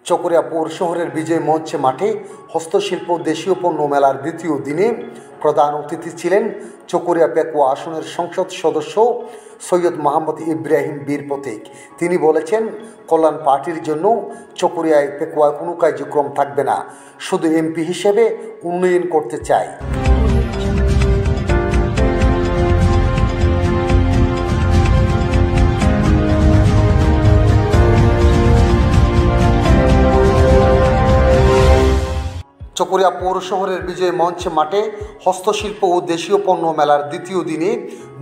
চকরিয়া পৌর শহরের বিজয় মঞ্চ মাঠে হস্তশিল্প দেশীয় পণ্য মেলার দ্বিতীয় দিনে প্রধান অতিথি ছিলেন চকরিয়া পেকুয়া আসনের সংসদ সদস্য সৈয়দ মোহাম্মদ ইব্রাহিম বীর প্রতীক। তিনি বলেছেন, কল্যাণ পার্টির জন্য চকরিয়ায় পেকুয়া কোনো কার্যক্রম থাকবে না, শুধু এমপি হিসেবে উন্নয়ন করতে চাই। চকরিয়া পৌর শহরের বিজয় মঞ্চ মাঠে হস্তশিল্প ও দেশীয় পণ্য মেলার দ্বিতীয় দিনে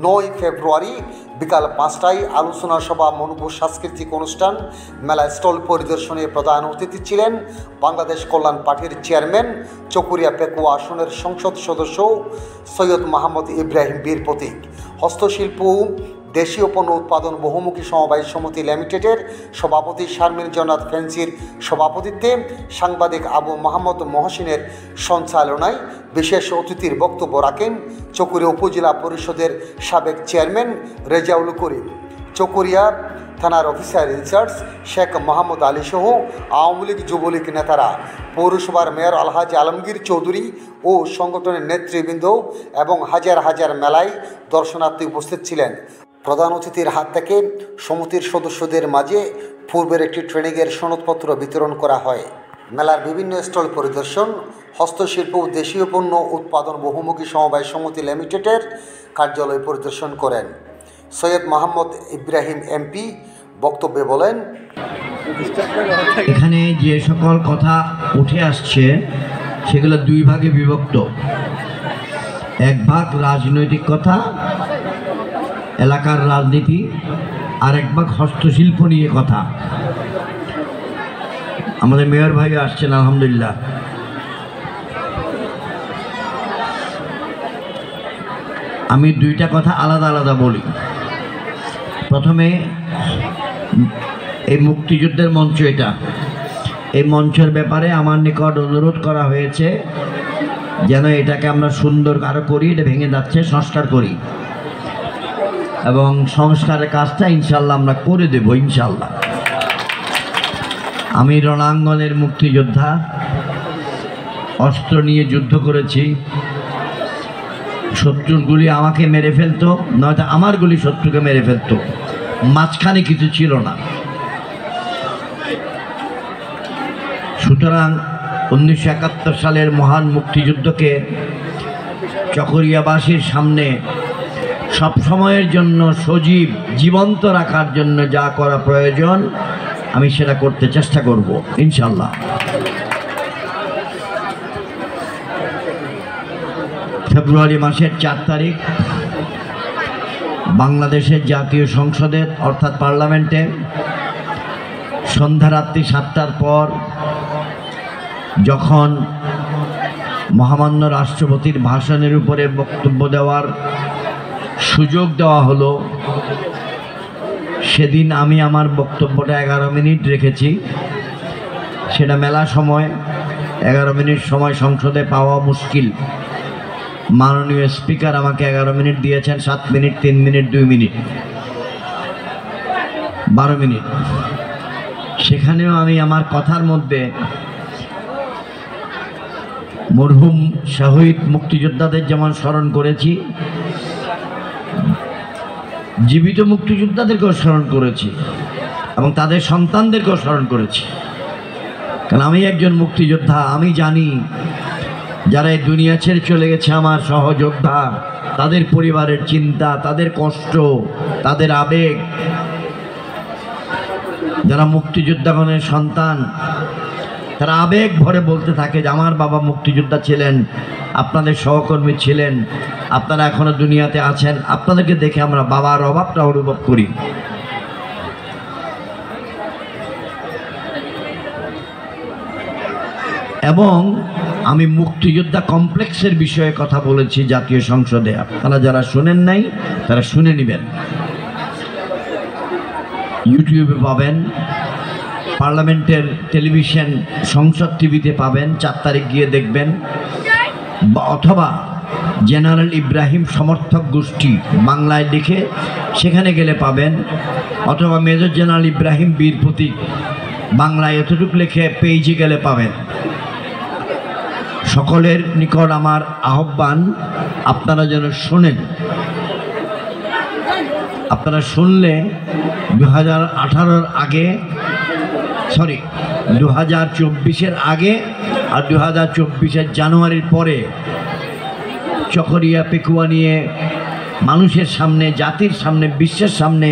9 ফেব্রুয়ারি বিকাল 5টায় আলোচনা সভা, মনোজ্ঞ সাংস্কৃতিক অনুষ্ঠান, মেলা স্টল পরিদর্শনে প্রধান অতিথি ছিলেন বাংলাদেশ কল্যাণ পার্টির চেয়ারম্যান, চকরিয়া পেকুয়া আসনের সংসদ সদস্য সৈয়দ মোহাম্মদ ইব্রাহিম বীর প্রতীক। হস্তশিল্প দেশীয় পণ্য উৎপাদন বহুমুখী সমবায় সমিতি লিমিটেডের সভাপতি শারমিন জান্নাত ফেন্সির সভাপতিত্বে সাংবাদিক আবু মোহাম্মদ মহসিনের সঞ্চালনায় বিশেষ অতিথির বক্তব্য রাখেন চকরিয়া উপজেলা পরিষদের সাবেক চেয়ারম্যান রেজাউল করিম, চকরিয়া থানার অফিসার ইনচার্জ শেখ মোহাম্মদ আলী সহ আওয়ামী লীগ যুবলীগ নেতারা, পৌরসভার মেয়র আলহাজি আলমগীর চৌধুরী ও সংগঠনের নেতৃবৃন্দ এবং হাজার হাজার মেলায় দর্শনার্থী উপস্থিত ছিলেন। প্রধান অতিথির হাত থেকে সমিতির সদস্যদের মাঝে পূর্বের একটি ট্রেনিংয়ের সনদপত্র বিতরণ করা হয়। মেলার বিভিন্ন স্টল পরিদর্শন, হস্তশিল্প ও দেশীয় পণ্য উৎপাদন বহুমুখী সমবায় সমিতি লিমিটেডের কার্যালয় পরিদর্শন করেন। সৈয়দ মোহাম্মদ ইব্রাহিম এমপি বক্তব্যে বলেন, এখানে যে সকল কথা উঠে আসছে সেগুলো দুই ভাগে বিভক্ত। এক ভাগ রাজনৈতিক কথা, এলাকার রাজনীতি, আর এক ভাগ হস্তশিল্প নিয়ে কথা। আমাদের মেয়র ভাই আসছেন আলহামদুলিল্লাহ। আমি দুইটা কথা আলাদা আলাদা বলি। প্রথমে এই মুক্তিযুদ্ধের মঞ্চ, এই মঞ্চের ব্যাপারে আমার নিকট অনুরোধ করা হয়েছে যেন এটাকে আমরা সুন্দর আরো করি, এটা ভেঙে যাচ্ছে, সংস্কার করি, এবং সংস্কারের কাজটা ইনশাল্লাহ আমরা করে দেব ইনশাল্লাহ। আমি রণাঙ্গনের মুক্তিযোদ্ধা, অস্ত্র নিয়ে যুদ্ধ করেছি। শত্রুর গুলি আমাকে মেরে ফেলতো, নয়তো আমার গুলি শত্রুকে মেরে ফেলতো, মাঝখানে কিছু ছিল না। সুতরাং 1971 সালের মহান মুক্তিযুদ্ধকে চকরিয়াবাসীর সামনে সব সময়ের জন্য সজীব জীবন্ত রাখার জন্য যা করা প্রয়োজন আমি সেটা করতে চেষ্টা করব ইনশাল্লাহ। ফেব্রুয়ারি মাসের 4 তারিখ বাংলাদেশের জাতীয় সংসদে অর্থাৎ পার্লামেন্টে সন্ধ্যা রাত্রি 7টার পর যখন মহামান্য রাষ্ট্রপতির ভাষণের উপরে বক্তব্য দেওয়ার সুযোগ দেওয়া হলো, সেদিন আমি আমার বক্তব্যটা 11 মিনিট রেখেছি। সেটা মেলা সময় 11 মিনিট সময় সংসদে পাওয়া মুশকিল। মাননীয় স্পিকার আমাকে 11 মিনিট দিয়েছেন, 7 মিনিট, 3 মিনিট, 2 মিনিট, 12 মিনিট। সেখানেও আমি আমার কথার মধ্যে মরহুম শহীদ মুক্তিযোদ্ধাদের যেমন স্মরণ করেছি, জীবিত মুক্তিযোদ্ধাদেরকেও স্মরণ করেছি এবং তাদের সন্তানদেরকেও স্মরণ করেছি। কারণ আমি একজন মুক্তিযোদ্ধা, আমি জানি যারা এই দুনিয়া ছেড়ে চলে গেছে আমার সহযোদ্ধা, তাদের পরিবারের চিন্তা, তাদের কষ্ট, তাদের আবেগ। যারা মুক্তিযোদ্ধাগণের সন্তান তারা আবেগ ভরে বলতে থাকে যে আমার বাবা মুক্তিযোদ্ধা ছিলেন, আপনাদের সহকর্মী ছিলেন, আপনারা এখনো দুনিয়াতে আছেন, আপনাদেরকে দেখে আমরা বাবার অভাবটা অনুভব করি। এবং আমি মুক্তিযোদ্ধা কমপ্লেক্সের বিষয়ে কথা বলেছি জাতীয় সংসদে। আপনারা যারা শোনেন নাই তারা শুনে নেবেন, ইউটিউবে পাবেন, পার্লামেন্টের টেলিভিশন সংসদ টিভিতে পাবেন, 4 তারিখ গিয়ে দেখবেন, অথবা জেনারেল ইব্রাহিম সমর্থক গোষ্ঠী বাংলায় লিখে সেখানে গেলে পাবেন, অথবা মেজর জেনারেল ইব্রাহিম বীর প্রতীক বাংলায় এতটুকু লিখে পেজে গেলে পাবেন। সকলের নিকট আমার আহ্বান, আপনারা যেন শোনেন। আপনারা শুনলে 2018-র আগে, 2024-এর আগে আর 2024-এর জানুয়ারির পরে চকরিয়া পেকুয়া নিয়ে মানুষের সামনে, জাতির সামনে, বিশ্বের সামনে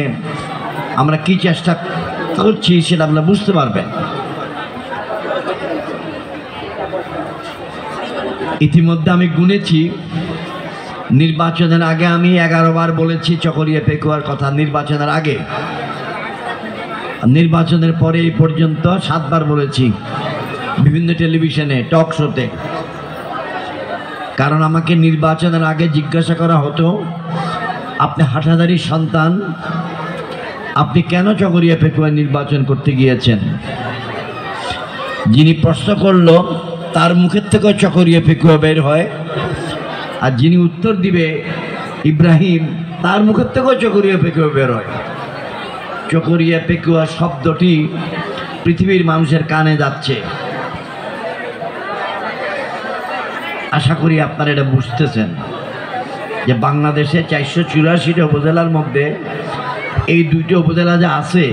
আমরা কি চেষ্টা করছি সেটা আপনারা বুঝতে পারবেন। ইতিমধ্যে আমি গুনেছি, নির্বাচনের আগে আমি 11 বার বলেছি চকরিয়া পেকুয়ার কথা, নির্বাচনের আগে। নির্বাচনের পরে এই পর্যন্ত 7 বার বলেছি বিভিন্ন টেলিভিশনে, টক শোতে। কারণ আমাকে নির্বাচনের আগে জিজ্ঞাসা করা হতো, আপনি হাটাদারির সন্তান, আপনি কেন চকরিয়া পেকুয়া নির্বাচন করতে গিয়েছেন? যিনি প্রশ্ন করল তার মুখের থেকেও চকরিয়া পেকুয়া বের হয়, আর যিনি উত্তর দিবে ইব্রাহিম, তার মুখের থেকেও চকরিয়া পেকুয়া বের হয়। চকরিয়া পেকুয়া শব্দটি পৃথিবীর মানুষের কানে যাচ্ছে। আশা করি আপনারা এটা বুঝতেছেন যে বাংলাদেশে 484টা উপজেলার মধ্যে এই 2টি উপজেলা যে আছে,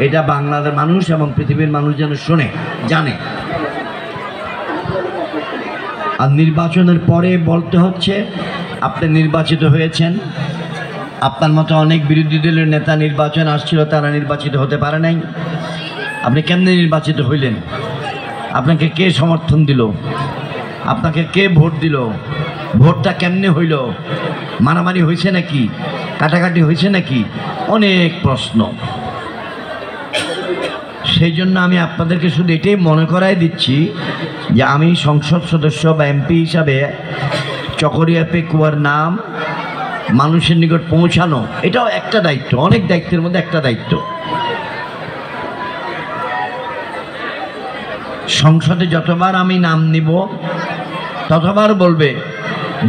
এটা বাংলাদেশের মানুষ এবং পৃথিবীর মানুষ যেন শোনে, জানে। আর নির্বাচনের পরে বলতে হচ্ছে আপনি নির্বাচিত হয়েছেন, আপনার মতো অনেক বিরোধী দলের নেতা নির্বাচন আসছিল, তারা নির্বাচিত হতে পারে নাই। আপনি কেমনে নির্বাচিত হইলেন? আপনাকে কে সমর্থন দিল? আপনাকে কে ভোট দিল? ভোটটা কেমনে হইল? মারামারি হয়েছে নাকি? কাটাকাটি হয়েছে নাকি? অনেক প্রশ্ন। সেই জন্য আমি আপনাদেরকে শুধু এটাই মনে করাই দিচ্ছি যে আমি সংসদ সদস্য বা এমপি হিসাবে চকরিয়া পেকুয়ার নাম মানুষের নিকট পৌঁছানো, এটাও একটা দায়িত্ব, অনেক দায়িত্বের মধ্যে একটা দায়িত্ব। সংসদে যতবার আমি নাম নিব ততবার বলবে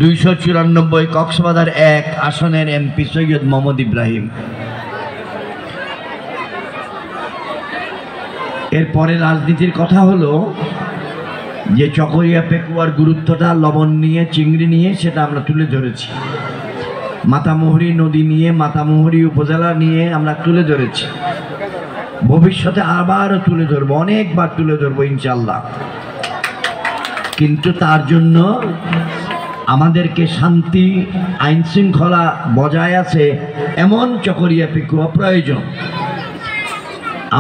294 কক্সবাজার 1 আসনের এমপি সৈয়দ মোহাম্মদ ইব্রাহিম। এরপরে রাজনীতির কথা হলো যে চকরিয়া পেকুয়ার গুরুত্বটা লবণ নিয়ে, চিংড়ি নিয়ে সেটা আমরা তুলে ধরেছি। মাতামুহুরী নদী নিয়ে, মাতামুহুরী উপজেলা নিয়ে আমরা তুলে ধরেছি। ভবিষ্যতে আবারও তুলে ধরবো, অনেকবার তুলে ধরবো ইনশাল্লাহ। কিন্তু তার জন্য আমাদেরকে শান্তি, আইন শৃঙ্খলা বজায় আছে এমন চকরিয়া পেকুয়া প্রয়োজন।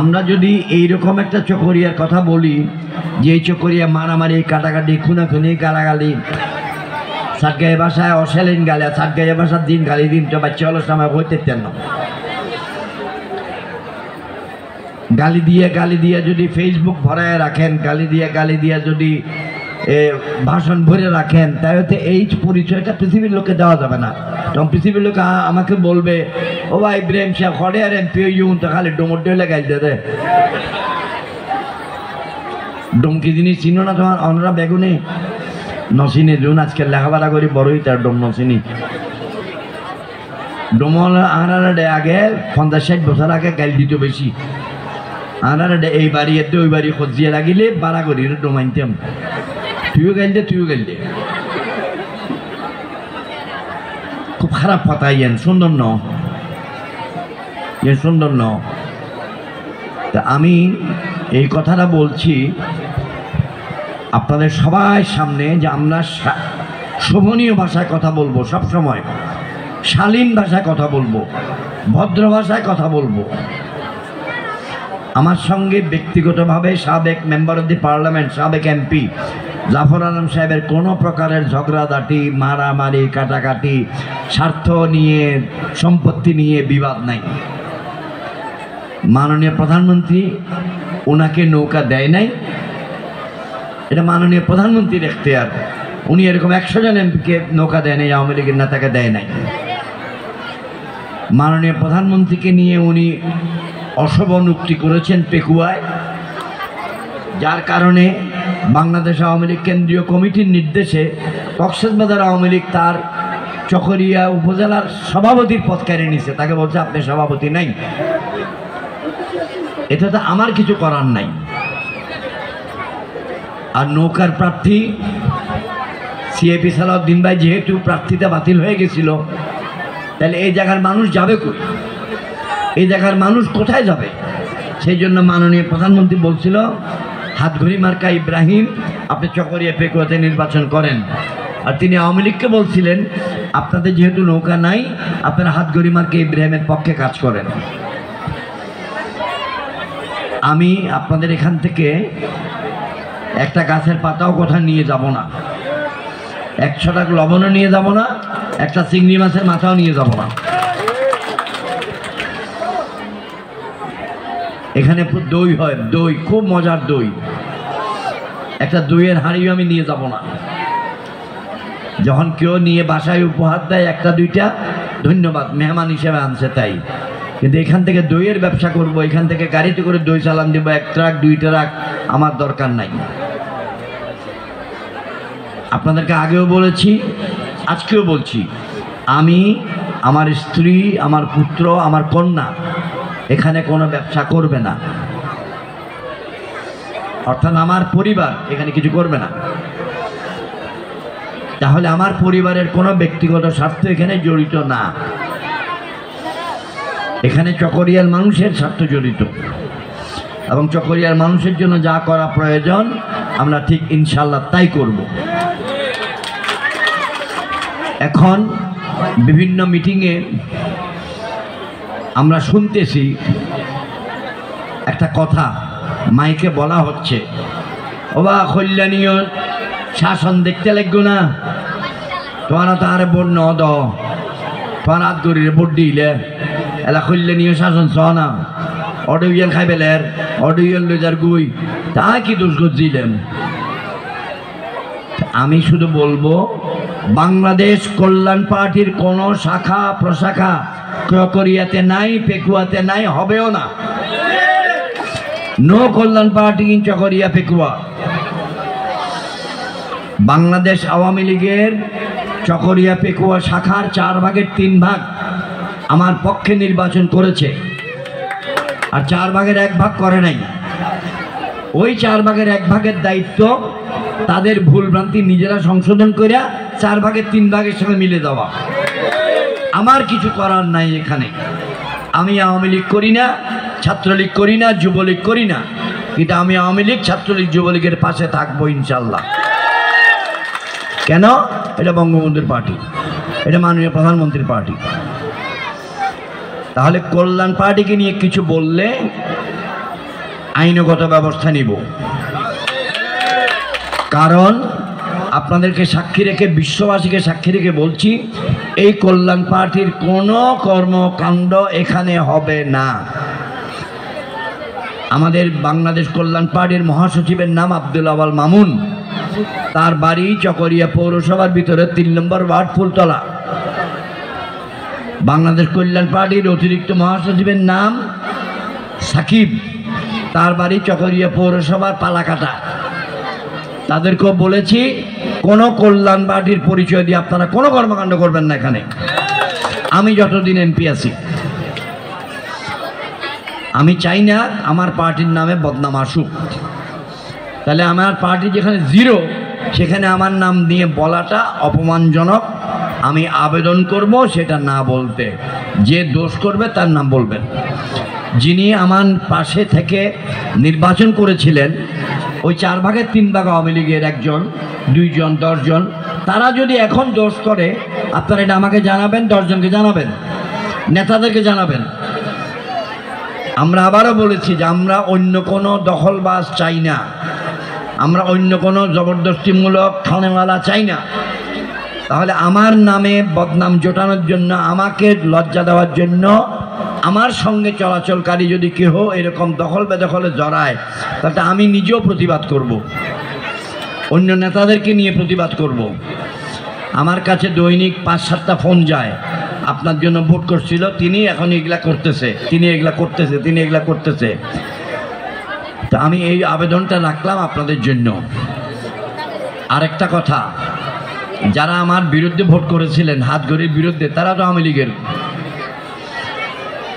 আমরা যদি এইরকম একটা চকরিয়ার কথা বলি যে এই চকরিয়া মারামারি, কাটাকাটি, খুনাখুনি, গালাগালি, সাতগাঁয়ে বাসায় অশালীন গালি, সাতগাঁয়ে বাসার দিন গালি দিন তো বাচ্চা হলো সময় হইতে না। গালি দিয়ে যদি ফেসবুক ভরায় রাখেন, গালি দিয়ে যদি ভাষণ ভরে রাখেন, তাহলে এই পরিচয়টা পৃথিবীর লোকে দেওয়া যাবে না। তখন পৃথিবীর লোক আমাকে বলবে, ও ভাই ইব্রাহিম সাহেব হরে আর এমপি ইউন তো খালি ডোমর ডলে গাইল দে। ডোমকি জিনিস চিনো না তোমার? অনরা বেগুনে নসিনি জুন আজকে লেখাপড়া করি বড়ই তার ডোম নসিনি। ডোমল আনারা আগে 50-60 বছর আগে গাইল দিত বেশি। আনারা এই বাড়ি এতে ওই বাড়ি খজিয়ে লাগিলে বাড়া করি ডোমাইনতাম। তুইও গাইল দে। খুব খারাপ কথা। ইয়েন সুন্দর ন। তা আমি এই কথাটা বলছি আপনাদের সবার সামনে যে আমরা শোভনীয় ভাষায় কথা বলবো, সবসময় শালীন ভাষায় কথা বলবো, ভদ্র ভাষায় কথা বলবো। আমার সঙ্গে ব্যক্তিগতভাবে সাবেক মেম্বার অফ দি পার্লামেন্ট, সাবেক এমপি জাফর আলম সাহেবের কোনো প্রকারের ঝগড়াঝাটি, মারামারি, কাটাকাটি, স্বার্থ নিয়ে, সম্পত্তি নিয়ে বিবাদ নাই। মাননীয় প্রধানমন্ত্রী ওনাকে নৌকা দেয় নাই, এটা মাননীয় প্রধানমন্ত্রীর এখতিয়ার। উনি এরকম 100 জন এমপিকে নৌকা দেয় নাই, আওয়ামী লীগের নেতাকে দেয় নাই। মাননীয় প্রধানমন্ত্রীকে নিয়ে উনি অশোভন উক্তি করেছেন পেকুয়ায়, যার কারণে বাংলাদেশ আওয়ামী লীগ কেন্দ্রীয় কমিটির নির্দেশে কক্সবাজার আওয়ামী লীগ তার চকরিয়া উপজেলার সভাপতির পদ কেড়ে নিছে। তাকে বলছে আপনি সভাপতি নাই। এটা তো আমার কিছু করার নাই। আর নৌকার প্রার্থী সিএপি সালাউদ্দিন ভাই যেহেতু প্রার্থীতা বাতিল হয়ে গেছিল, তাহলে এই জায়গার মানুষ যাবে কই? এই জায়গার মানুষ কোথায় যাবে? সেই জন্য মাননীয় প্রধানমন্ত্রী বলছিল, হাতঘড়ি মার্কা ইব্রাহিম আপনি চকরিয়া পেকুয়াতে নির্বাচন করেন। আর তিনি আওয়ামী লীগকে বলছিলেন, আপনাদের যেহেতু নৌকা নাই, আপনারা হাতঘড়ি মার্কা ইব্রাহিমের পক্ষে কাজ করেন। আমি আপনাদের এখান থেকে একটা গাছের পাতাও কোথাও নিয়ে যাব না, 100 টাকা লবণও নিয়ে যাব না, একটা চিংড়ি মাছের মাথাও নিয়ে যাব না। এখানে দই হয়, দই খুব মজার দই, একটা দইয়ের হাঁড়িও আমি নিয়ে যাব না। যখন কেউ নিয়ে বাসায় উপহার দেয় একটা দুইটা, ধন্যবাদ, মেহমান হিসেবে আনছে তাই। কিন্তু এখান থেকে দইয়ের ব্যবসা করব, এখান থেকে গাড়িতে করে দই চালান দেবো 1 ট্রাক 2 ট্রাক, আমার দরকার নাই। আপনাদেরকে আগেও বলেছি, আজকেও বলছি, আমি, আমার স্ত্রী, আমার পুত্র, আমার কন্যা এখানে কোনো ব্যবসা করবে না, অর্থাৎ আমার পরিবার এখানে কিছু করবে না। তাহলে আমার পরিবারের কোনো ব্যক্তিগত স্বার্থ এখানে জড়িত না, এখানে চকরিয়ার মানুষের স্বার্থ জড়িত। এবং চকরিয়ার মানুষের জন্য যা করা প্রয়োজন আমরা ঠিক ইনশাল্লাহ তাই করব। এখন বিভিন্ন মিটিংয়ে আমরা শুনতেছি একটা কথা মাইকে বলা হচ্ছে, ওবা কল্যাণীয় শাসন দেখতে লাগবো না, তোমার তো আরে ভোট ন দ, তোমার হাত করি ভোট দিলে এলা কল্যাণীয় শাসন চ না, অডিয়াল খাই বেলের অডিয়াল লেজার গুই, তা কি দোষ করছিলেন? আমি শুধু বলবো, বাংলাদেশ কল্যাণ পার্টির কোনো শাখা প্রশাখা চকরিয়াতে নাই, পেকুয়াতে নাই, হবেও না। No Kalyan party in Chakaria Pekua. Bangladesh Awami লীগের চকরিয়া পেকুয়া শাখার 4 ভাগের 3 ভাগ আমার পক্ষে নির্বাচন করেছে, আর 4 ভাগের 1 ভাগ করে নাই। ওই 4 ভাগের 1 ভাগের দায়িত্ব তাদের ভুলভ্রান্তি নিজেরা সংশোধন করে 4 ভাগের 3 ভাগের সঙ্গে মিলে দেওয়া। আমার কিছু করার নাই এখানে। আমি আওয়ামী লীগ করি না, ছাত্রলীগ করি না, যুবলীগ করি না, কিন্তু আমি আওয়ামী লীগ, ছাত্রলীগ, যুবলীগের পাশে থাকবো ইনশাল্লাহ। কেন? এটা বঙ্গবন্ধুর পার্টি, এটা মাননীয় প্রধানমন্ত্রীর পার্টি। তাহলে কল্যাণ পার্টিকে নিয়ে কিছু বললে আইনগত ব্যবস্থা নিব। কারণ আপনাদেরকে সাক্ষী রেখে, বিশ্ববাসীকে সাক্ষী রেখে বলছি, এই কল্যাণ পার্টির কোনো কর্মকাণ্ড এখানে হবে না। আমাদের বাংলাদেশ কল্যাণ পার্টির মহাসচিবের নাম আব্দুল আওয়াল মামুন, তার বাড়ি চকরিয়া পৌরসভার ভিতরে 3 নম্বর ওয়ার্ড ফুলতলা। বাংলাদেশ কল্যাণ পার্টির অতিরিক্ত মহাসচিবের নাম সাকিব, তার বাড়ি চকরিয়া পৌরসভার পালাকাটা। তাদেরকেও বলেছি, কোনো কল্যাণ পার্টির পরিচয় দিয়ে আপনারা কোনো কর্মকাণ্ড করবেন না এখানে, আমি যতদিন এমপি আছি। আমি চাই না আমার পার্টির নামে বদনাম আসুক। তাহলে আমার পার্টি যেখানে 0, সেখানে আমার নাম নিয়ে বলাটা অপমানজনক। আমি আবেদন করব সেটা না বলতে। যে দোষ করবে তার নাম বলবেন। যিনি আমার পাশে থেকে নির্বাচন করেছিলেন, ওই 4 ভাগের 3 ভাগ আওয়ামী লীগের 1 জন, 2 জন, 10 জন, তারা যদি এখন দোষ করে, আপনারা এটা আমাকে জানাবেন, 10 জনকে জানাবেন, নেতাদেরকে জানাবেন। আমরা আবারও বলেছি যে আমরা অন্য কোনো দখলবাজ চাই না, আমরা অন্য কোনো জবরদস্তিমূলক থানেওয়ালা চাই না। তাহলে আমার নামে বদনাম জোটানোর জন্য, আমাকে লজ্জা দেওয়ার জন্য, আমার সঙ্গে চলাচলকারী যদি কেহ এরকম দখল বেদখলে জড়ায়, তাহলে আমি নিজেও প্রতিবাদ করব, অন্য নেতাদেরকে নিয়ে প্রতিবাদ করব। আমার কাছে দৈনিক 5-7টা ফোন যায়, আপনার জন্য ভোট করছিল, তিনি এখন এগুলা করতেছে, তিনি এগুলা করতেছে, তিনি এগুলা করতেছে। তা আমি এই আবেদনটা রাখলাম আপনাদের জন্য। আরেকটা কথা, যারা আমার বিরুদ্ধে ভোট করেছিলেন, হাতঘড়ির বিরুদ্ধে, তারা তো আওয়ামী লীগের।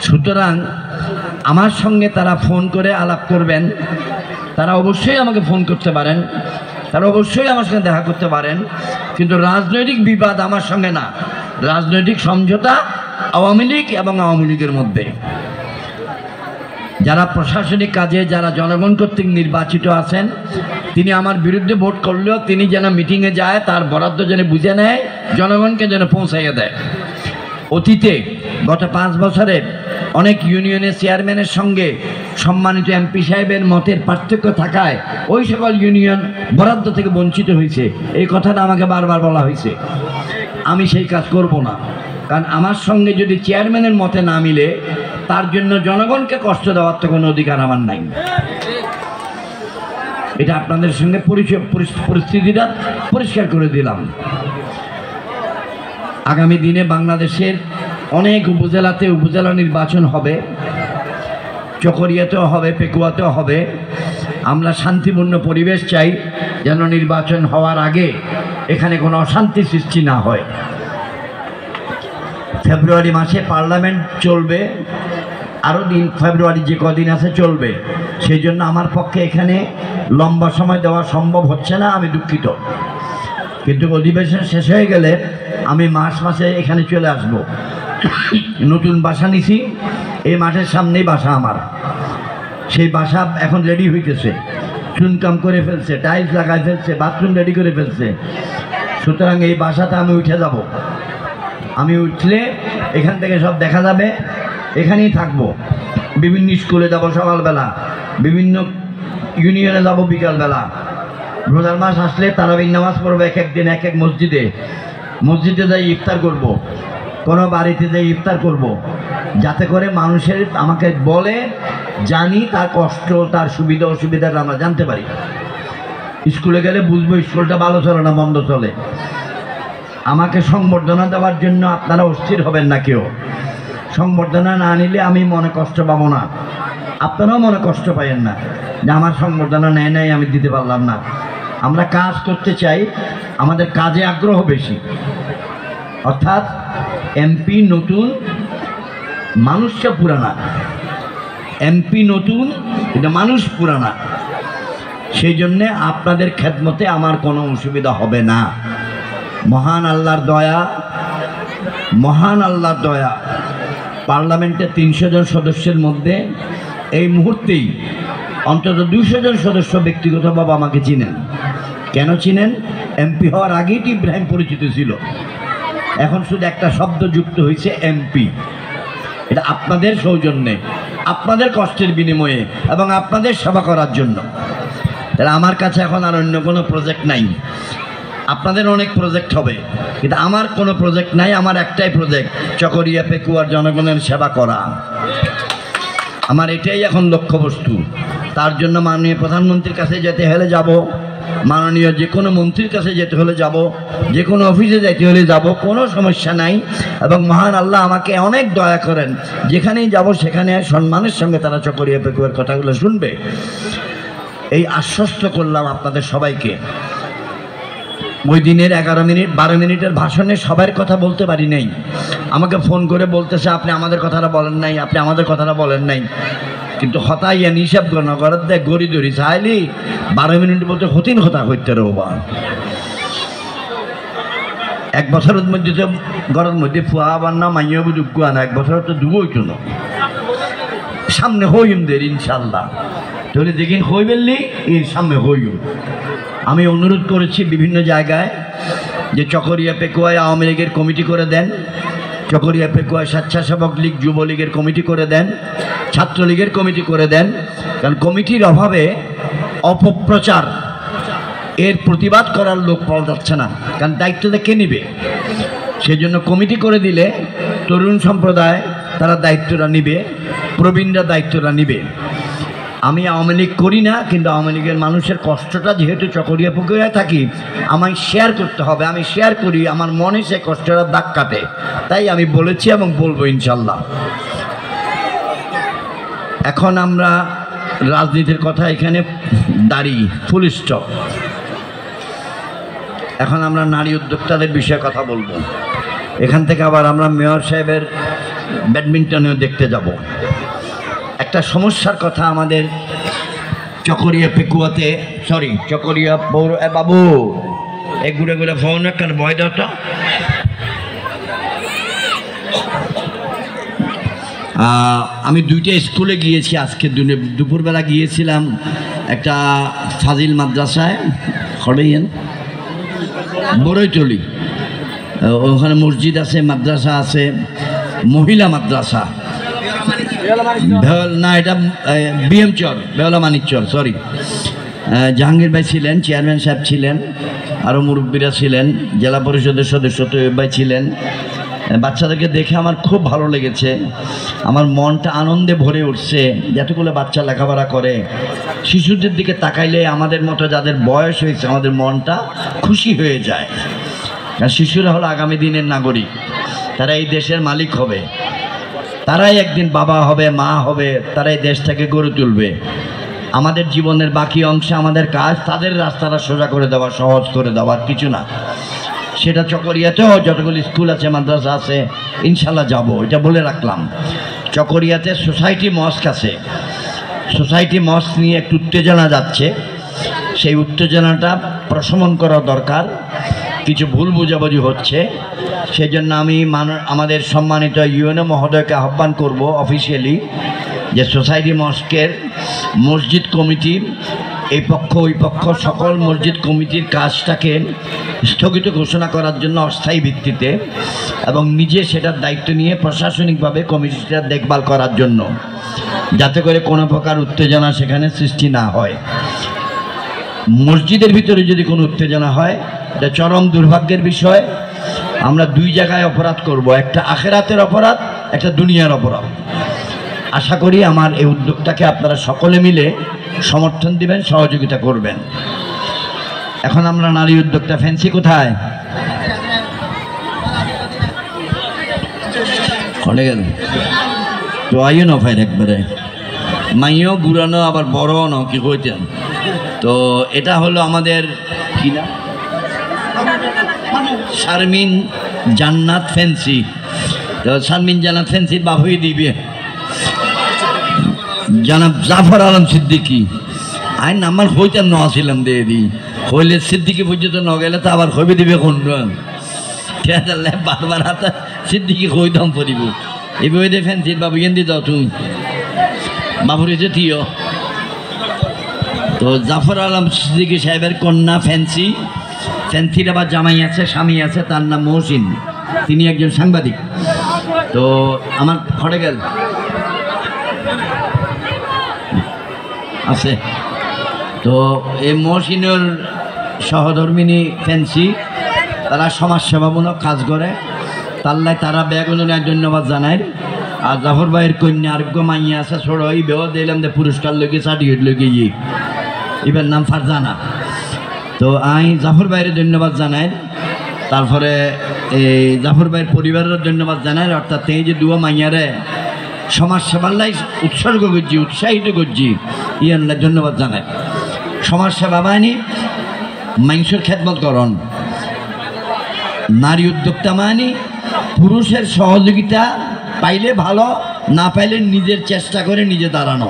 সুতরাং আমার সঙ্গে তারা ফোন করে আলাপ করবেন, তারা অবশ্যই আমাকে ফোন করতে পারেন, তারা অবশ্যই আমার সঙ্গে দেখা করতে পারেন, কিন্তু রাজনৈতিক বিবাদ আমার সঙ্গে না, রাজনৈতিক সমঝোতা আওয়ামী লীগ এবং আওয়ামী লীগের মধ্যে। যারা প্রশাসনিক কাজে, যারা জনগণ কর্তৃক নির্বাচিত আছেন, তিনি আমার বিরুদ্ধে ভোট করলেও তিনি যেন মিটিংয়ে যায়, তার বরাদ্দ যেন বুঝে নেয়, জনগণকে যেন পৌঁছাইয়ে দেয়। অতীতে গত 5 বছরের অনেক ইউনিয়নের চেয়ারম্যানের সঙ্গে সম্মানিত এমপি সাহেবের মতের পার্থক্য থাকায় ওই সকল ইউনিয়ন বরাদ্দ থেকে বঞ্চিত হয়েছে, এই কথাটা আমাকে বারবার বলা হয়েছে। আমি সেই কাজ করব না, কারণ আমার সঙ্গে যদি চেয়ারম্যানের মতে না মিলে, তার জন্য জনগণকে কষ্ট দেওয়ার তো কোনো অধিকার আমার নাই। এটা আপনাদের সঙ্গে পরিস্থিতিটা পরিষ্কার করে দিলাম। আগামী দিনে বাংলাদেশের অনেক উপজেলাতে উপজেলা নির্বাচন হবে, চকরিয়াতেও হবে, পেকুয়াতেও হবে। আমরা শান্তিপূর্ণ পরিবেশ চাই, যেন নির্বাচন হওয়ার আগে এখানে কোনো অশান্তি সৃষ্টি না হয়। ফেব্রুয়ারি মাসে পার্লামেন্ট চলবে, আরও দিন ফেব্রুয়ারি যে কদিন আছে চলবে, সেই জন্য আমার পক্ষে এখানে লম্বা সময় দেওয়া সম্ভব হচ্ছে না, আমি দুঃখিত। কিন্তু অধিবেশন শেষ হয়ে গেলে আমি মাসে এখানে চলে আসব। নতুন বাসা নিছি, এই মাঠের সামনেই বাসা আমার। সেই বাসা এখন রেডি হইতেছে, চুনকাম করে ফেলছে, টাইলস লাগাই ফেলছে, বাথরুম রেডি করে ফেলছে। সুতরাং এই বাসাতে আমি উঠে যাব। আমি উঠলে এখান থেকে সব দেখা যাবে, এখানেই থাকবো। বিভিন্ন স্কুলে যাব সকালবেলা, বিভিন্ন ইউনিয়নে যাব বিকালবেলা। রোজার মাস আসলে তারাবির নামাজ পড়বো এক এক দিন এক এক মসজিদে। মসজিদে যাই ইফতার করব, কোনো বাড়িতে যাই ইফতার করব, যাতে করে মানুষের আমাকে বলে, জানি তার কষ্ট, তার সুবিধা অসুবিধাটা আমরা জানতে পারি। স্কুলে গেলে বুঝবো স্কুলটা ভালো চলে না মন্দ চলে। আমাকে সংবর্ধনা দেওয়ার জন্য আপনারা অস্থির হবেন না কেউ। সংবর্ধনা না নিলে আমি মনে কষ্ট পাবো না, আপনারাও মনে কষ্ট পাবেন না যে আমার সংবর্ধনা নেয় নাই, আমি দিতে পারলাম না। আমরা কাজ করতে চাই, আমাদের কাজে আগ্রহ বেশি। অর্থাৎ এমপি নতুন, মানুষটা পুরানা। এমপি নতুন, এটা মানুষ পুরানা। সেই জন্যে আপনাদের খেদমতে আমার কোনো অসুবিধা হবে না। মহান আল্লাহর দয়া, মহান আল্লাহর দয়া, পার্লামেন্টের 300 জন সদস্যের মধ্যে এই মুহূর্তেই অন্তত 200 জন সদস্য ব্যক্তিগতভাবে আমাকে চিনেন। কেন চিনেন? এমপি হওয়ার আগেই ইব্রাহিম পরিচিত ছিল, এখন শুধু একটা শব্দ যুক্ত হয়েছে এমপি। এটা আপনাদের সৌজন্যে, আপনাদের কষ্টের বিনিময়ে এবং আপনাদের সেবা করার জন্য। তাহলে আমার কাছে এখন আর অন্য কোনো প্রজেক্ট নাই। আপনাদের অনেক প্রজেক্ট হবে, কিন্তু আমার কোনো প্রজেক্ট নাই। আমার একটাই প্রজেক্ট, চকরিয়া পেকুয়ার জনগণের সেবা করা। আমার এটাই এখন লক্ষ্যবস্তু। তার জন্য মাননীয় প্রধানমন্ত্রীর কাছে যেতে হলে যাব, মাননীয় যে কোনো মন্ত্রীর কাছে যেতে হলে যাব, যে কোনো অফিসে যেতে হলে যাব, কোনো সমস্যা নাই। এবং মহান আল্লাহ আমাকে অনেক দয়া করেন, যেখানেই যাব সেখানে সম্মানের সঙ্গে তারা চকরিয়া পেকুয়ার কথাগুলো শুনবে, এই আশ্বস্ত করলাম আপনাদের সবাইকে। ওই দিনের 11 মিনিট 12 মিনিটের ভাষণে সবার কথা বলতে পারি নাই। আমাকে ফোন করে বলতেছে, আপনি আমাদের কথাটা বলেন নাই, আপনি আমাদের কথাটা বলেন নাই। কিন্তু হতাইয়া নিষেধ নগর দেয় গড়ি দড়ি চাইলি 12 মিনিট বলতে হতিন হতা করতে রোবা। 1 বছরের মধ্যে তো ঘরের মধ্যে ফুয়া আবার না মাইয়া যোগ্য না, 1 বছর তো ডুবোই কেন সামনে হইম দের ইনশাল্লাহ। তাহলে দেখিন হই বেললি এর সামনে হইম। আমি অনুরোধ করেছি বিভিন্ন জায়গায় যে চকরিয়া পেকুয়ায় আওয়ামী লীগের কমিটি করে দেন, চকরিয়া পেকুয়ায় স্বেচ্ছাসেবক লীগ যুবলীগের কমিটি করে দেন, ছাত্রলীগের কমিটি করে দেন। কারণ কমিটির অভাবে অপপ্রচার, এর প্রতিবাদ করার লোক পাওয়া যাচ্ছে না। কারণ দায়িত্বটা কে নেবে? সেজন্য কমিটি করে দিলে তরুণ সম্প্রদায় তারা দায়িত্বটা নিবে, প্রবীণরা দায়িত্বটা নিবে। আমি আওয়ামী লীগ করি না, কিন্তু আওয়ামী লীগের মানুষের কষ্টটা যেহেতু চকরিয়া পুকুরিয়ায় থাকি, আমায় শেয়ার করতে হবে। আমি শেয়ার করি, আমার মনে সে কষ্টটা দাগ কাটে, তাই আমি বলেছি এবং বলবো ইনশাল্লাহ। এখন আমরা রাজনীতির কথা এখানে দাঁড়িয়ে ফুল স্টপ। এখন আমরা নারী উদ্যোক্তাদের বিষয়ে কথা বলবো। এখান থেকে আবার আমরা মেয়র সাহেবের ব্যাডমিন্টনেও দেখতে যাব। একটা সমস্যার কথা আমাদের চকরিয়া পেকুয়াতে, সরি চকরিয়া পৌর, বাবু এই ঘুরে ঘুরে ফোন একটা ভয় দাওটা। আমি দুইটা স্কুলে গিয়েছি আজকে, দুপুরবেলা গিয়েছিলাম একটা ফাজিল মাদ্রাসায় হরেন বড়ইতলি, ওখানে মসজিদ আছে, মাদ্রাসা আছে, মহিলা মাদ্রাসা, না এটা বিএম চর, বেওলা মানিক চর, সরি। জাহাঙ্গীর ভাই ছিলেন, চেয়ারম্যান সাহেব ছিলেন, আরও মুরব্বীরা ছিলেন, জেলা পরিষদের সদস্য তৈয়ব ভাই ছিলেন। বাচ্চাদেরকে দেখে আমার খুব ভালো লেগেছে, আমার মনটা আনন্দে ভরে উঠছে। যতগুলো বাচ্চা লেখাপড়া করে, শিশুদের দিকে তাকাইলে আমাদের মতো যাদের বয়স হয়েছে আমাদের মনটা খুশি হয়ে যায়। কারণ শিশুরা হলো আগামী দিনের নাগরিক, তারা এই দেশের মালিক হবে, তারাই একদিন বাবা হবে, মা হবে, তারাই দেশটাকে গড়ে তুলবে। আমাদের জীবনের বাকি অংশে আমাদের কাজ তাদের রাস্তাটা সোজা করে দেওয়া, সহজ করে দেওয়ার কিছু না। সেটা চকরিয়াতেও যতগুলো স্কুল আছে, মাদ্রাসা আছে, ইনশাল্লাহ যাব, এটা বলে রাখলাম। চকরিয়াতে সোসাইটি মস্ক আছে, সোসাইটি মস্ক নিয়ে একটু উত্তেজনা যাচ্ছে, সেই উত্তেজনাটা প্রশমন করা দরকার। কিছু ভুল বোঝাবুঝি হচ্ছে, সেই জন্য আমি আমাদের সম্মানিত ইউএনও মহোদয়কে আহ্বান করব অফিসিয়ালি যে সোসাইটি মস্কের মসজিদ কমিটি, এই পক্ষ ওই পক্ষ সকল মসজিদ কমিটির কাজটাকে স্থগিত ঘোষণা করার জন্য অস্থায়ী ভিত্তিতে, এবং নিজে সেটার দায়িত্ব নিয়ে প্রশাসনিকভাবে কমিটিটা দেখভাল করার জন্য, যাতে করে কোনো প্রকার উত্তেজনা সেখানে সৃষ্টি না হয়। মসজিদের ভিতরে যদি কোনো উত্তেজনা হয়, এটা চরম দুর্ভাগ্যের বিষয়। আমরা দুই জায়গায় অপরাধ করব, একটা আখেরাতের অপরাধ, একটা দুনিয়ার অপরাধ। আশা করি আমার এই উদ্যোগটাকে আপনারা সকলে মিলে সমর্থন দিবেন, সহযোগিতা করবেন। এখন আমরা নারী উদ্যোক্তা ফ্যান্সি কোথায় খড়ে গেল তো আইও না ভাই, একবারে মাইও গুড়ানো আবার বড় ন কি কইতেন। তো এটা হলো আমাদের কি না, শারমিন জান্নাত ফ্যান্সি। তো শারমিন জান্নাত ফ্যান্সির বাবুই দিবে জানাব জাফর আলম সিদ্দিকি। আইন নাম্বার হইতাম ন আসিলাম দিয়ে দিই, হইলে সিদ্দিকি পর্যন্ত ন গেলে তো আবার হইবে দিবে কোন বারবার হাতে সিদ্দিকি হইতাম পড়িব। এই বই দিয়ে ফ্যান্সির বাবু এন দি দাও তুমি, বাবুর হয়েছে থিও। তো জাফর আলম সিদ্দিকি সাহেবের কন্যা ফ্যান্সি, ফ্যান্সির আবার জামাই আছে, স্বামী আছে, তার নাম মহসিন, তিনি একজন সাংবাদিক। তো আমার খড়ে গেল আছে। তো এই মহসিনের সহধর্মিনী ফ্যান্সি, তারা সমাজসেবামূলক কাজ করে, তাল্লাই তারা বেগুনের ধন্যবাদ জানায়। আর জাফর ভাইয়ের কন্যা আরোগ্য মাইয়া আছে ছোট, এই বেহ দিলাম যে পুরস্কার লগে সার্টিফিকেট লগে এবার নাম ফারজানা। তো আমি জাফর ভাইয়ের ধন্যবাদ জানাই, তারপরে এই জাফর ভাইয়ের পরিবারের ধন্যবাদ জানাই। অর্থাৎ এই যে দুয়া মাইয়ারে সমাজসেবার লাই উৎসর্গ করছি, উৎসাহিত করছি, ইয়ানলাই ধন্যবাদ জানাই। সমাজসেবা মানে মানুষের খেদমত করণ, নারী উদ্যোক্তা মানে পুরুষের সহযোগিতা পাইলে ভালো, না পাইলে নিজের চেষ্টা করে নিজে দাঁড়ানো।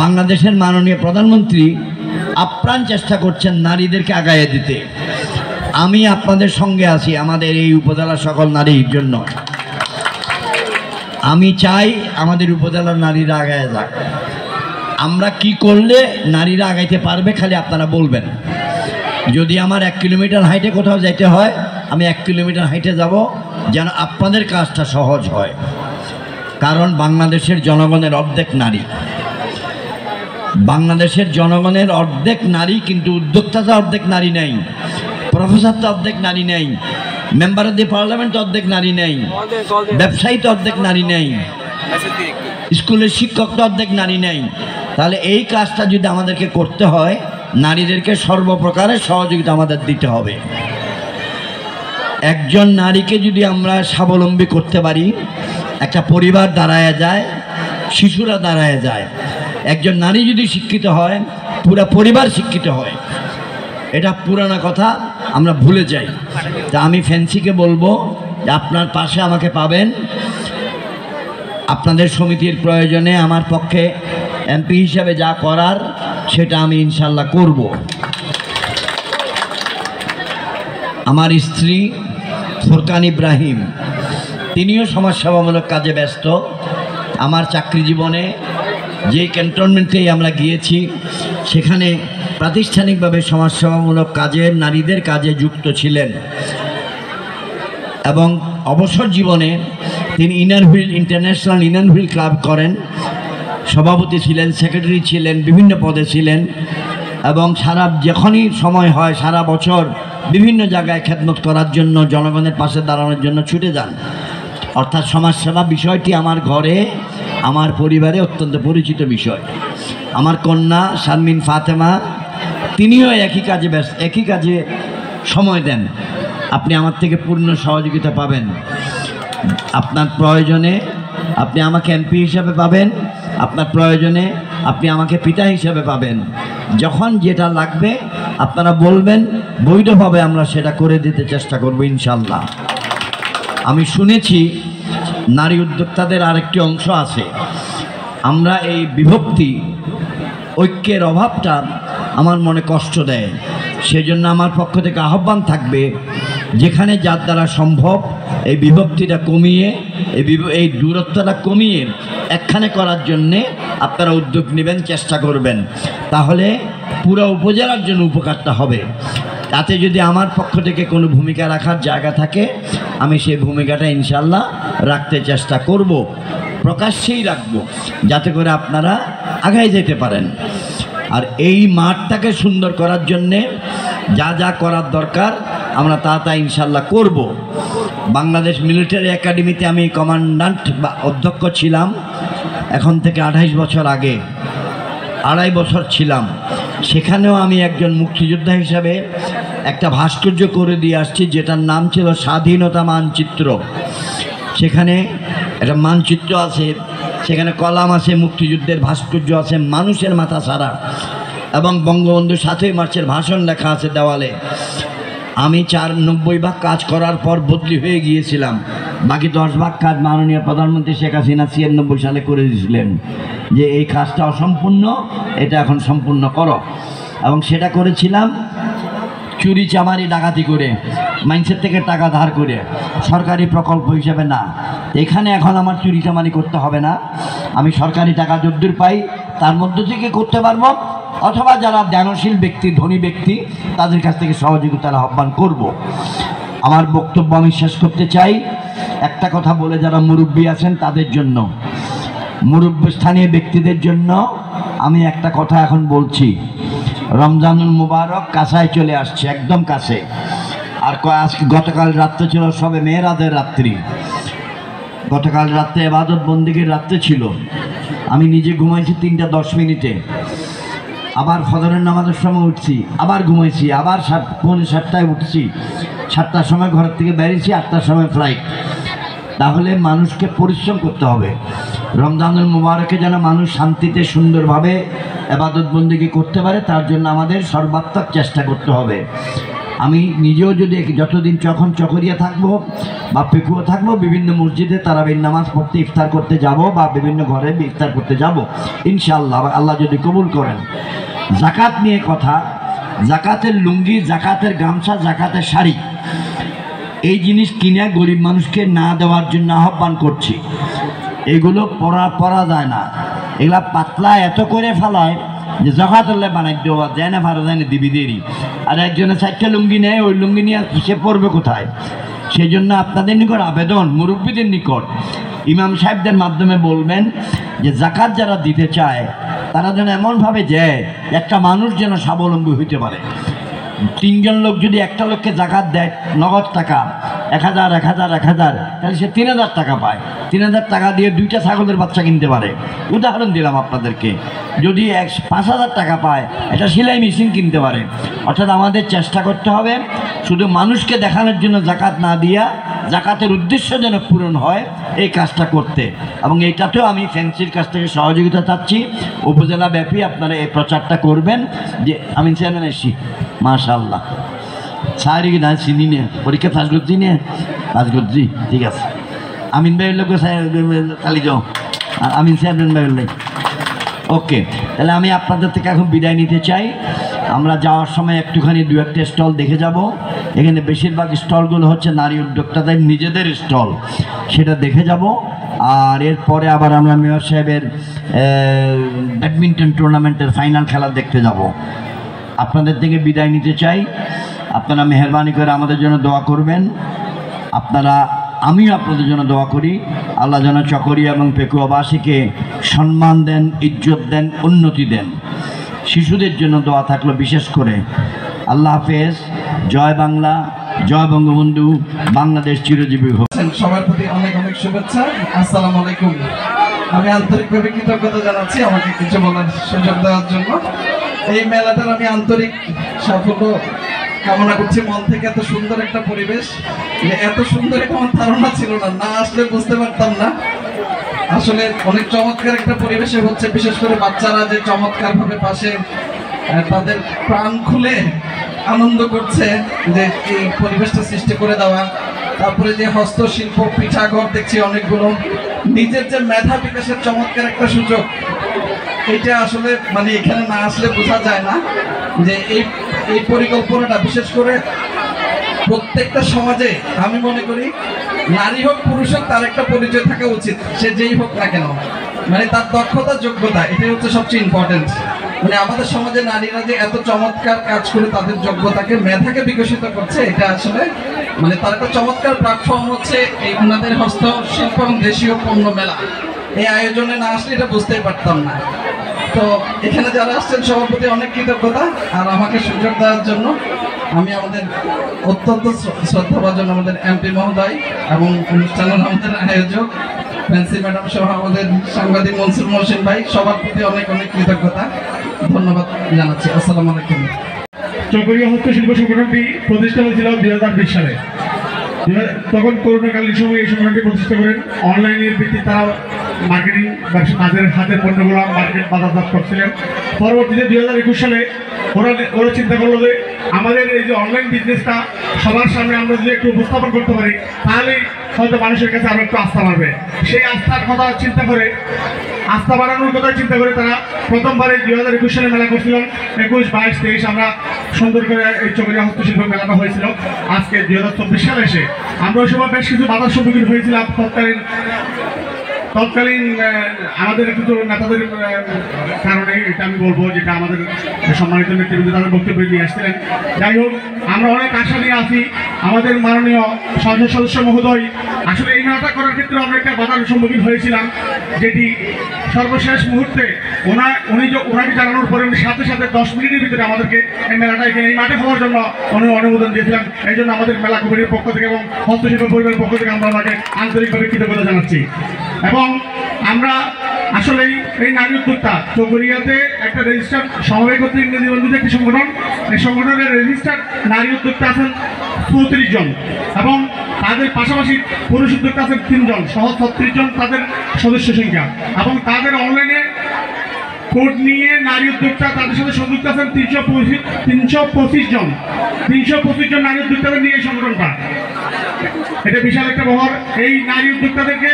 বাংলাদেশের মাননীয় প্রধানমন্ত্রী আপ্রাণ চেষ্টা করছেন নারীদেরকে আগাইয়ে দিতে। আমি আপনাদের সঙ্গে আছি, আমাদের এই উপজেলার সকল নারীর জন্য। আমি চাই আমাদের উপজেলার নারীরা আগায় যাক। আমরা কি করলে নারীরা আগাইতে পারবে খালি আপনারা বলবেন। যদি আমার 1 কিলোমিটার হাইটে কোথাও যাইতে হয়, আমি 1 কিলোমিটার হাইটে যাব, যেন আপনাদের কাজটা সহজ হয়। কারণ বাংলাদেশের জনগণের অর্ধেক নারী, বাংলাদেশের জনগণের অর্ধেক নারী, কিন্তু উদ্যোক্তাটা অর্ধেক নারী নেই, প্রফেসর তো অর্ধেক নারী নেই, মেম্বার অফ দি পার্লামেন্ট অর্ধেক নারী নেই, ব্যবসায়ী তো অর্ধেক নারী নেই, স্কুলের শিক্ষক তো অর্ধেক নারী নেই। তাহলে এই কাজটা যদি আমাদেরকে করতে হয়, নারীদেরকে সর্বপ্রকারের সহযোগিতা আমাদের দিতে হবে। একজন নারীকে যদি আমরা স্বাবলম্বী করতে পারি, একটা পরিবার দাঁড়ায় যায়, শিশুরা দাঁড়ায় যায়। একজন নারী যদি শিক্ষিত হয়, পুরা পরিবার শিক্ষিত হয়। এটা পুরানা কথা, আমরা ভুলে যাই। তা আমি ফ্যান্সিকে বলবো যে আপনার পাশে আমাকে পাবেন। আপনাদের সমিতির প্রয়োজনে আমার পক্ষে এমপি হিসাবে যা করার সেটা আমি ইনশাল্লাহ করব। আমার স্ত্রী ফোরকান ইব্রাহিম, তিনিও সমাজসেবামূলক কাজে ব্যস্ত। আমার চাকরি জীবনে যে ক্যান্টনমেন্টেই আমরা গিয়েছি সেখানে প্রাতিষ্ঠানিকভাবে সমাজসেবামূলক কাজে, নারীদের কাজে যুক্ত ছিলেন এবং অবসর জীবনে তিনি ইনারভিল ইন্টারন্যাশনাল ইনারভিল ক্লাব করেন, সভাপতি ছিলেন, সেক্রেটারি ছিলেন, বিভিন্ন পদে ছিলেন এবং যখনই সময় হয় সারা বছর বিভিন্ন জায়গায় খেদমত করার জন্য, জনগণের পাশে দাঁড়ানোর জন্য ছুটে যান। অর্থাৎ সমাজসেবা বিষয়টি আমার ঘরে, আমার পরিবারে অত্যন্ত পরিচিত বিষয়। আমার কন্যা শারমিন ফাতেমা, তিনিও একই কাজে সময় দেন। আপনি আমার থেকে পূর্ণ সহযোগিতা পাবেন। আপনার প্রয়োজনে আপনি আমাকে এমপি হিসাবে পাবেন, আপনার প্রয়োজনে আপনি আমাকে পিতা হিসাবে পাবেন। যখন যেটা লাগবে আপনারা বলবেন, বৈধভাবে আমরা সেটা করে দিতে চেষ্টা করব ইনশাল্লাহ। আমি শুনেছি নারী উদ্যোক্তাদের আরেকটি অংশ আছে। আমরা এই বিভক্তি, ঐক্যের অভাবটা আমার মনে কষ্ট দেয়। সেজন্য আমার পক্ষ থেকে আহ্বান থাকবে, যেখানে যার দ্বারা সম্ভব এই বিভক্তিটা কমিয়ে, এই দূরত্বটা কমিয়ে একখানে করার জন্যে আপনারা উদ্যোগ নেবেন, চেষ্টা করবেন। তাহলে পুরো উপজেলার জন্য উপকারটা হবে। তাতে যদি আমার পক্ষ থেকে কোনো ভূমিকা রাখার জায়গা থাকে, আমি সেই ভূমিকাটা ইনশাল্লাহ রাখতে চেষ্টা করব, প্রকাশ্যেই রাখব, যাতে করে আপনারা আগায় যেতে পারেন। আর এই মাঠটাকে সুন্দর করার জন্যে যা যা করার দরকার আমরা তা ইনশাল্লাহ করব। বাংলাদেশ মিলিটারি একাডেমিতে আমি কমান্ড্যান্ট বা অধ্যক্ষ ছিলাম, এখন থেকে 28 বছর আগে, 2.5 বছর ছিলাম। সেখানেও আমি একজন মুক্তিযোদ্ধা হিসাবে একটা ভাস্কর্য করে দিয়ে আসছি, যেটার নাম ছিল স্বাধীনতা মানচিত্র। সেখানে একটা মানচিত্র আছে, সেখানে কলাম আছে, মুক্তিযুদ্ধের ভাস্কর্য আছে, মানুষের মাথা ছাড়া, এবং বঙ্গবন্ধু 7ই মার্চের ভাষণ লেখা আছে দেওয়ালে। আমি 90 ভাগ কাজ করার পর বদলি হয়ে গিয়েছিলাম। বাকি 10 ভাগ কাজ মাননীয় প্রধানমন্ত্রী শেখ হাসিনা 96 সালে করে দিয়েছিলেন, যে এই কাজটা অসম্পূর্ণ, এটা এখন সম্পূর্ণ করো। এবং সেটা করেছিলাম চুরি চামারি ডাকাতি করে, মানুষের থেকে টাকা ধার করে, সরকারি প্রকল্প হিসেবে না। এখানে এখন আমার চুরি চামারি করতে হবে না। আমি সরকারি টাকা যদ্দূর পাই তার মধ্য থেকে করতে পারবো, অথবা যারা দানশীল ব্যক্তি, ধনী ব্যক্তি, তাদের কাছ থেকে সহযোগিতার আহ্বান করব। আমার বক্তব্য আমি শেষ করতে চাই একটা কথা বলে, যারা মুরব্বী আছেন তাদের জন্য, মুরব্বী স্থানীয় ব্যক্তিদের জন্য আমি একটা কথা এখন বলছি। রমজানুল মুবারক কাছায় চলে আসছে, একদম কাছে। আর আজকে গতকাল রাত্রে ছিল সবে মেয়েরাদের রাত্রি, গতকাল রাত্রে ইবাদত বন্দেগীর রাত্রে ছিল। আমি নিজে ঘুমাইছি 3টা 10 মিনিটে, আবার ফজরের নামাজের সময় উঠছি, আবার ঘুমাইছি, আবার 7:45 উঠছি, 7টার সময় ঘর থেকে বেরিয়েছি, 8টার সময় ফ্লাইট। তাহলে মানুষকে পরিশ্রম করতে হবে। রমজানুল মুবারকে যেন মানুষ শান্তিতে সুন্দরভাবে ইবাদত বন্দেগী করতে পারে, তার জন্য আমাদের সর্বাত্মক চেষ্টা করতে হবে। আমি নিজেও যদি যতদিন যখন চকরিয়া থাকবো বা পেকুয়া থাকবো, বিভিন্ন মসজিদে তারাবির নামাজ পড়তে, ইফতার করতে যাব, বা বিভিন্ন ঘরে ইফতার করতে যাব ইনশাআল্লাহ, আল্লাহ যদি কবুল করেন। জাকাত নিয়ে কথা, জাকাতের লুঙ্গি, জাকাতের গামছা, জাকাতের শাড়ি, এই জিনিস কিনে গরিব মানুষকে না দেওয়ার জন্য আহ্বান করছি। এগুলো পরা যায় না, এগুলা পাতলা এত করে ফেলায় যে জাকাতুল্লাহ বানাই দেওয়া যায় না, ভালো যায় না, দিবি দেরি। আর একজনে 4টা লুঙ্গি নেয়, ওই লুঙ্গি নিয়ে সে পড়বে কোথায়? সেই জন্য আপনাদের নিকট আবেদন, মুরব্বীদের নিকট, ইমাম সাহেবদের মাধ্যমে বলবেন যে জাকাত যারা দিতে চায় তারা যেন এমনভাবে যায় একটা মানুষ যেন স্বাবলম্বী হইতে পারে। 3 জন লোক যদি একটা লোককে জাকাত দেয় নগদ টাকা 1000 1000 1000, তাহলে সে 3000 টাকা পায়। 3000 টাকা দিয়ে 2টা ছাগলের বাচ্চা কিনতে পারে। উদাহরণ দিলাম আপনাদেরকে। যদি 5000 টাকা পায়, এটা সেলাই মেশিন কিনতে পারে। অর্থাৎ আমাদের চেষ্টা করতে হবে শুধু মানুষকে দেখানোর জন্য জাকাত না দিয়া, জাকাতের উদ্দেশ্য যেন পূরণ হয়, এই কাজটা করতে। এবং এইটাতেও আমি ফ্যান্সির কাছ থেকে সহযোগিতা চাচ্ছি। উপজেলা ব্যাপী আপনারা এই প্রচারটা করবেন যে আমি চ্যানেল এসি মাশাআল্লাহ সারি না চিনি নে, পরীক্ষা পাস করছি নে, পাস করছি, ঠিক আছে। আমিন ভাই লোক চালি যাও, আর আমিন চেয়ারম্যান ভাই হলে ওকে। তাহলে আমি আপনাদের থেকে এখন বিদায় নিতে চাই। আমরা যাওয়ার সময় একটুখানি দু একটা স্টল দেখে যাব। এখানে বেশিরভাগ স্টলগুলো হচ্ছে নারী উদ্যোক্তাদের নিজেদের স্টল, সেটা দেখে যাব। আর এরপরে আবার আমরা মেয়র সাহেবের ব্যাডমিন্টন টুর্নামেন্টের ফাইনাল খেলা দেখতে যাব। আপনাদের থেকে বিদায় নিতে চাই। আপনারা মেহরবানি করে আমাদের জন্য দোয়া করবেন। আমিও আপনাদের জন্য দোয়া করি, আল্লাহ যেন চকরিয়া এবং পেকুয়াবাসীকে সম্মান দেন, ইজ্জত দেন, উন্নতি দেন। শিশুদের জন্য দোয়া থাকলো বিশেষ করে। আল্লাহ হাফেজ। জয় বাংলা, জয় বঙ্গবন্ধু, বাংলাদেশ চিরজীবী হোক। সবার প্রতি অনেক অনেক শুভেচ্ছা। আসসালামু আলাইকুম। আমি আন্তরিকভাবে কৃতজ্ঞতা জানাচ্ছি আমাকে কিছু বলার সুযোগ দেওয়ার জন্য। এই মেলাটার আমি আন্তরিক সাফল্য কামনা করছি মন থেকে। এত সুন্দর একটা পরিবেশ, এত সুন্দর একটা আমার ধারণা ছিল না, না আসলে বুঝতে পারতাম না। আসলে অনেক চমৎকার একটা পরিবেশে হচ্ছে, বিশেষ করে বাচ্চারা যে চমৎকার ভাবে পাশে তাদের প্রাণ খুলে আনন্দ করছে, যে এই পরিবেশটা সৃষ্টি করে দেওয়া। তারপরে যে হস্তশিল্প, পিঠাঘর দেখছি অনেকগুলো, নিজের যে মেধা বিকাশের চমৎকার একটা সুযোগ। এটা আসলে মানে এখানে না আসলে বোঝা যায় না যে এই পরিকল্পনাটা, বিশেষ করে প্রত্যেকটা সমাজে আমি মনে করি নারী হোক পুরুষ হোক তার একটা পরিচয় থাকা উচিত, সে যেই হোক না কেন। মানে তার দক্ষতা, যোগ্যতা, এটাই হচ্ছে সবচেয়ে ইম্পর্টেন্ট। মানে আমাদের সমাজে নারীরা যে এত চমৎকার কাজ করে তাদের যোগ্যতাকে, মেধাকে বিকশিত করছে, এটা আসলে মানে তার একটা চমৎকার প্ল্যাটফর্ম হচ্ছে এই ওনাদের হস্তশিল্প এবং দেশীয় পণ্য মেলা। এই আয়োজনে না আসলে এটা বুঝতেই পারতাম না। তো এখানে যারা আসছেন সবার প্রতি অনেক কৃতজ্ঞতা। আর আমাকে সুযোগ দেওয়ার জন্য আমি আমাদের অত্যন্ত শ্রদ্ধাভাজন আমাদের এমপি মহোদয় এবং অনুষ্ঠানের আমাদের আয়োজক ফ্যান্সি ম্যাডাম সহ আমাদের সাংবাদিক মনসুর মহসিন ভাই, সবার প্রতি অনেক অনেক কৃতজ্ঞতা, ধন্যবাদ জানাচ্ছি। আসসালামু আলাইকুম। চকরিয়া হস্তশিল্প সংগঠনটি প্রতিষ্ঠা হয়েছিল 2020 সালে। তখন করোনাকালীন সময় এই সংগঠনটি প্রতিষ্ঠা করেন। অনলাইনের ভিত্তিতে তারা মার্কেটিং ব্যবসা, তাদের হাতের পণ্যগুলো মার্কেট বাজারজাত করছিলেন। পরবর্তীতে 2021 সালে ওরা চিন্তা করলো যে আমাদের এই যে অনলাইন বিজনেসটা সবার সামনে আমরা যদি একটু উপস্থাপন করতে পারি, তাহলে হয়তো মানুষের কাছে আরো একটু আস্থা বাড়বে। সেই আস্থার কথা চিন্তা করে, আস্থা বাড়ানোর কথা চিন্তা করে তারা প্রথমবারে 2021 সালে মেলা করছিলেন। 21, 22, 23 আমরা সুন্দর করে এই চকরিয়া হস্তশিল্প মেলাটা হয়েছিল। আজকে 2024 সালে এসে আমরা ওই সময় বেশ কিছু বাধার সম্মুখীন হয়েছিলাম। তৎকালীন আমাদের কিছু নেতাদের কারণে, এটা আমি বলবো, যেটা আমাদের সম্মানিত নেতৃবৃন্দ তাদের বক্তব্য নিয়ে আসছিলেন। যাই হোক, আমরা অনেক আশা নিয়ে আছি। আমাদের মাননীয় সংসদ সদস্য মহোদয় আসলে এই মেলাটা করার ক্ষেত্রে আমরা একটা বাধার সম্মুখীন হয়েছিলাম, যেটি সর্বশেষ মুহূর্তে ওনাকে জানানোর পরে উনি সাথে সাথে 10 মিনিটের ভিতরে আমাদেরকে এই মেলাটা এখানে এই মাঠে হওয়ার জন্য অনুমোদন দিয়েছিলেন। এই জন্য আমাদের মেলা কমিটির পক্ষ থেকে এবং হস্তশিল্প পরিবারের পক্ষ থেকে আমরা ওনাকে আন্তরিকভাবে কৃতজ্ঞতা জানাচ্ছি। এবং আমরা আসলেই এই নারী উদ্যোক্তা চকরিয়াতে একটা রেজিস্টার্ড সমবায় কর্তৃক নিবন্ধিত একটি সংগঠন। এই সংগঠনের রেজিস্টার্ড নারী উদ্যোক্তা আছেন 34 জন এবং তাদের পাশাপাশি পুরুষ উদ্যোক্তা আছেন 3 জন, সহ 36 জন তাদের সদস্য সংখ্যা। এবং তাদের অনলাইনে কোড নিয়ে নারী উদ্যোক্তা তাদের সাথে সংযুক্ত আছেন 325 জন। 325 জন নারী উদ্যোক্তাদের নিয়ে এই সংগঠনটা। এটা বিশাল একটা বহর। এই নারী উদ্যোক্তাদেরকে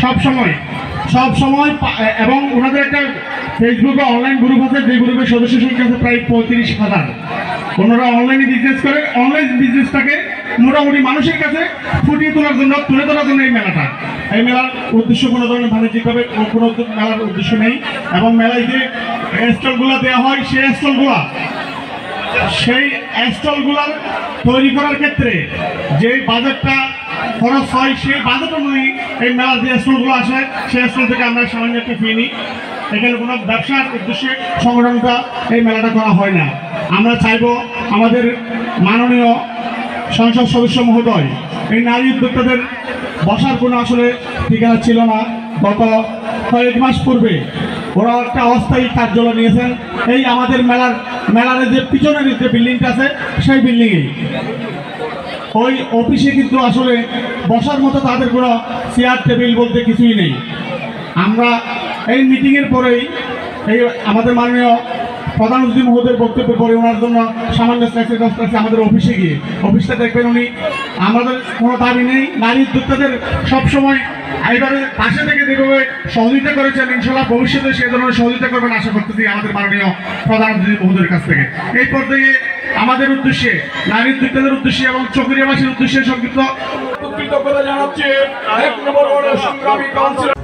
সব সময় এবং ওনাদের একটা ফেসবুকে অনলাইন গ্রুপ আছে, যে গ্রুপের সদস্য সংখ্যা আছে প্রায় 35,000। ওনারা অনলাইনে বিজনেস করে। অনলাইন বিজনেসটাকে মোটামুটি মানুষের কাছে তুলে ধরার জন্য এই মেলাটা। এই মেলার উদ্দেশ্য কোনো ধরনের বাণিজ্যিকভাবে কোনো মেলার উদ্দেশ্য নেই। এবং মেলায় যে স্টলগুলো দেওয়া হয়, সেই স্টলগুলার তৈরি করার ক্ষেত্রে যে বাজেটটা খরচ হয়, সেই বাজেট অনুযায়ী এই মেলার যে স্টলগুলো আসে, সেই স্টল থেকে আমরা সামান্য একটা ফি নিই। এখানে কোনো ব্যবসার উদ্দেশ্যে সংগঠনটা এই মেলাটা করা হয় না। আমরা চাইব আমাদের মাননীয় সংসদ সদস্য মহোদয়, এই নারী উদ্যোক্তাদের বসার কোনো আসলে ঠিকানা ছিল না। গত কয়েক মাস পূর্বে ওরা একটা অস্থায়ী কার্যালয় নিয়েছেন এই আমাদের মেলার যে পিছনের যে বিল্ডিংটা আছে, সেই বিল্ডিংয়েই। ওই অফিসে কিন্তু আসলে বসার মতো তাদের কোনো চেয়ার টেবিল বলতে কিছুই নেই। আমরা এই মিটিংয়ের পরেই এই আমাদের মাননীয় প্রধান অতিথি মহোদয়ের বক্তব্যের পরে ওনার জন্য সামান্য স্ন্যাক্সের ব্যবস্থা আছে আমাদের অফিসে গিয়ে। অফিসটা দেখবেন উনি, আমাদের কোনো দাবি নেই, নারী উদ্যোক্তাদের সবসময় এইভাবে পাশে থেকে যেভাবে সহযোগিতা করেছেন, ইনশাল্লাহ ভবিষ্যতে সে ধরনের সহযোগিতা করবেন আশা করতেছি আমাদের মাননীয় প্রধান অতিথি মহোদয়ের কাছ থেকে। এই পর্যায়ে আমাদের উদ্দেশ্যে, নারী উদ্যোক্তাদের উদ্দেশ্যে এবং চকরিয়াবাসীর উদ্দেশ্যে সংক্ষিপ্ত কৃতজ্ঞতা জানাচ্ছি 1 নম্বর ওয়ার্ডের সংগ্রামী কাউন্সিলর